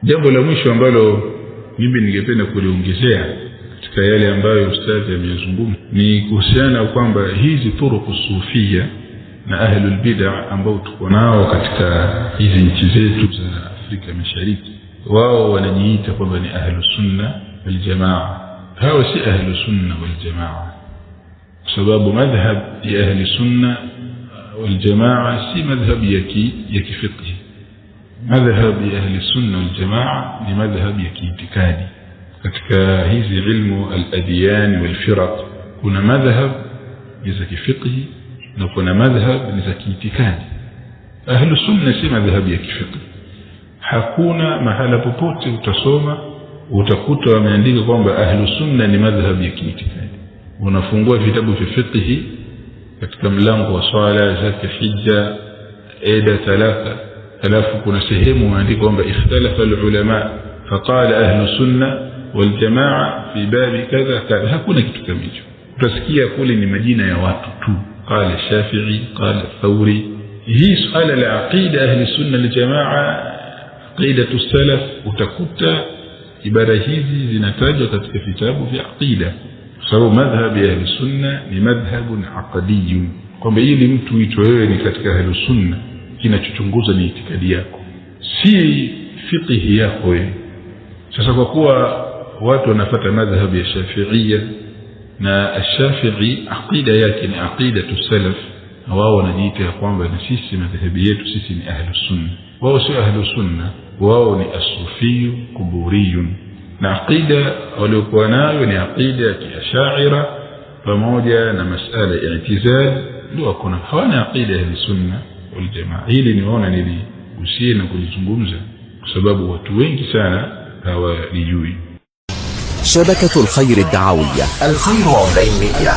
Jambo la mwisho ambalo mimi ningependa kuliongezea katika yale ambayo ustadhi amezungumza ni kuhusiana kwamba hizi turuku sufia na ahlul bid'ah ambao tuko nao katika hizi nchi zetu za Afrika Mashariki, wao wanajiita kwamba ni ahlus sunna wal jamaa. Hao si ahlus sunna wal jamaa, kwa sababu madhhab ya ahli sunna wal jamaa si madhhab ya kifiqh. Madhhab ya ahli sunna wal jamaa ni madhhab ya kiitikadi. Katika hizi ilmu al-adyan wal firaq kuna madhhab za kifiqh na kuna madhhab za kiitikadi. Ahli sunna si madhhab ya kifiqh. Hakuna mahala popote utasoma utakuta wameandika kwamba ahli sunna ni madhhab ya kiitikadi. Unafungua vitabu vya fiqh katika mlango wa swala, zaka, hija, ida, talaka, alafu kuna sehemu waandika kwamba ikhtalafa ulama faqala ahli sunna wal jamaa fi babi kadha kadha. Hakuna kitu kama hicho. Utasikia kule ni majina ya watu tu, qala Shafi'i, qala Thawri. Hii swala la aqida ahli sunna wal jamaa, aqidatu salaf, utakuta ibara hizi zinatajwa katika vitabu vya aqida. Sababu madhhab ya ahli sunna ni madhhabun aqdiyun, kwamba ili mtu uitwe wewe ni katika ahli sunna, kinachochunguza ni itikadi yako, si fiqh yako wewe. Sasa kwa kuwa watu wanafuata madhhab ya Shafi'iyya na Ash-Shafi'i aqida yake ni aqidatu salaf, na wao wanajiita kwamba na sisi madhhabi yetu sisi ni ahli sunna. Wao si ahli sunna, wao ni as-sufiyyu kuburiyun. Na aqida waliokuwa nayo ni aqida ya Ash'ari pamoja na masala ya i'tizal, ndio kuna hawana aqida ya sunna wal jamaa. Hili niona niligusia na kulizungumza kwa sababu watu wengi sana hawalijui. شبكة الخير الدعوية، الخير أونلاين ميديا.